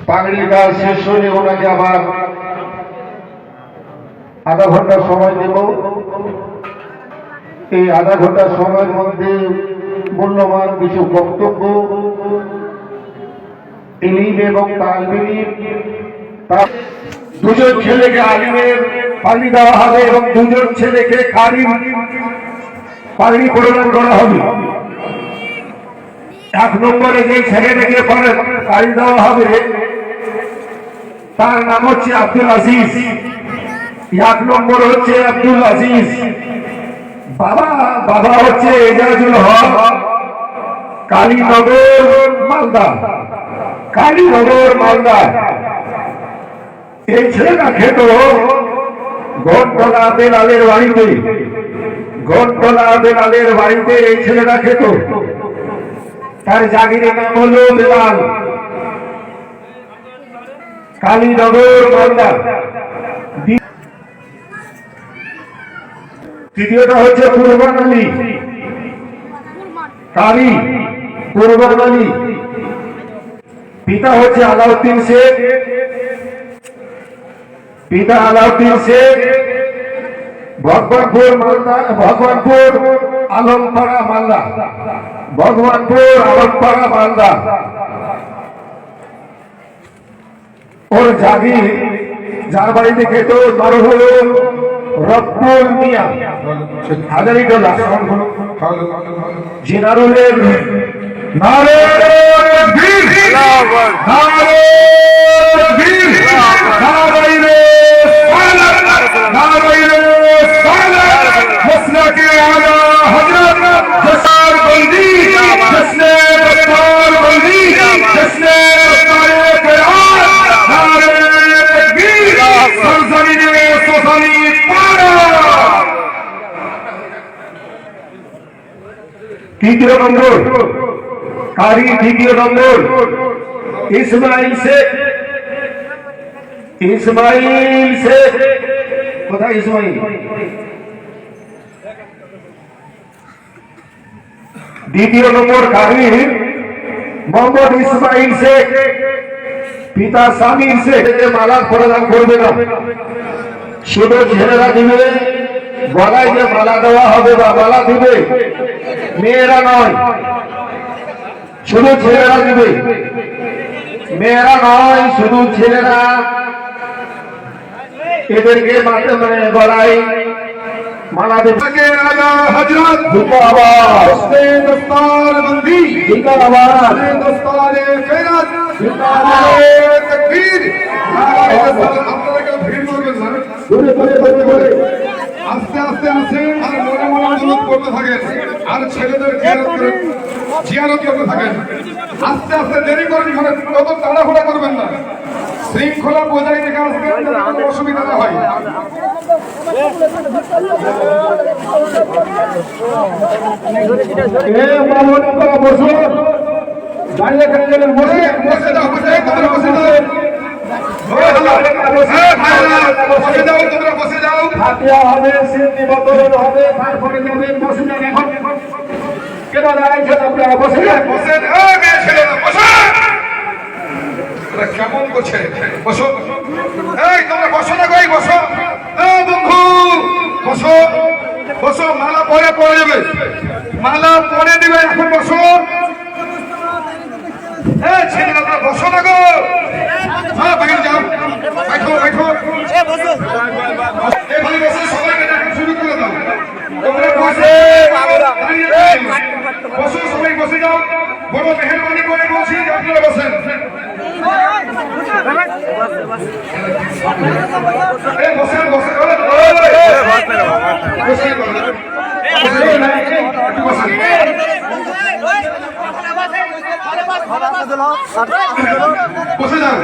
পাগড়ির কাজ শেষ হলে ওনাকে আবার আধা ঘন্টা সময় দেব। এই আধা ঘন্টা সময়ের মধ্যে মূল্যবান কিছু বক্তব্য ইলিম এবং তালবিলিম, দুজন ছেলেকে আলিমের পাগড়ি দেওয়া হবে এবং দুজন ছেলেকে কারির পাগড়ি প্রদান করা হবে। এক নম্বরে যে ছেলেটাকে পাগড়ি দেওয়া হবে তার নাম হচ্ছে আব্দুল আজিজ। এক নম্বর হচ্ছে আব্দুল আজিজ, বাবা হচ্ছে এজাজুল হক, কালীনগর মালদা, কালীনগর মালদা। এই ছেলেটা খেত ঘটতলা বেলালের বাড়িতে, ঘটতলা বেলালের বাড়িতে এই ছেলেটা খেত। তার জাগিরের নাম হলো বেলাল, কালীনগর মালদা। তৃতীয়টা হচ্ছে কুরবান আলী, কারি কুরবান আলী। পিতা হচ্ছে আলাউদ্দিন শেখ, পিতা আলাউদ্দিন শেখ, ভগবানপুর মালদা, ভগবানপুর আলমপাড়া মালদা, ভগবানপুর আলমপাড়া মালদা। ওর জাগির যার বাড়িতে খেত তার হলো রব্বুল মিয়া হাজারিটোলা, জিনারুলের নারে বীর, নারে বীর, নারাইরে সালাত, নারাইরে সালাত, মাসলাকে আলা হযরত জসার বন্দি, জসনে বস্তার বন্দি, জসনে বস্তারে কিরাত, নারে তাকবীর, সরজমিনে সোসানি পারা। তৃতীয় নম্বর কারি, দ্বিতীয় নম্বর ইসমাইল শেখ, ইসমাইল শেখ। কোথায় ইসমাইল? দ্বিতীয় নম্বর কারি মোহাম্মদ ইসমাইল শেখ, পিতা সামির শেখ। মালা প্রদান করবে না, শুধু ছেলেরা দিবে। গলায় যে মালা দেওয়া হবে বা মালা দিবে মেয়েরা নয়, শুধু ছেলেরা দিবে, মেয়েরা নয়, শুধু ছেলেরা। এদেরকে মানে গলায় মালা দেবে। হযরত জিন্দাবাদ, দস্তার বন্দি জিন্দাবাদ, দস্তারে কিরাত জিন্দাবাদ, তাকবীর। আপনারা ভিড় করবেন না, ধরে ধরে ধরে ধরে আস্তে আস্তে আসেন আর মনে মনে অনুরোধ করতে থাকেন। আর ছেলেদের জিয়ারত করতে থাকেন। আস্তে আস্তে দেরি করেন, কত তাড়াহুড়া করবেন না। শৃঙ্খলা বজায় রেখে আসবেন, কোনো অসুবিধা না হয়। বসো, দাঁড়িয়ে বসে বসে যাও, বসে যাও। হাতিয়া হবে, সিদ্ধি বদল হবে, তারপরে যাবেন। বসে যান, এখন কেন দাঁড়াইছেন আপনারা? বসে যান, বসেন। কেমন করছে? বসো, এই তোমরা বসো না, গই বসো। বন্ধু বসো, বসো। মালা পরে পরে যাবে, মালা পরে দিবে, এখন বসো। ছেলেরা বসো না গো। হ্যাঁ, বাইরে যাও, बैठो बैठो এখানে বসে সবাইকে দেখা শুরু করে দাও। তোমরা বসে বসো, সবাই বসে যাও। বড় মেহেরবানি করে বলছি আপনারা বসেন। বসেন বসেন বসে যাও।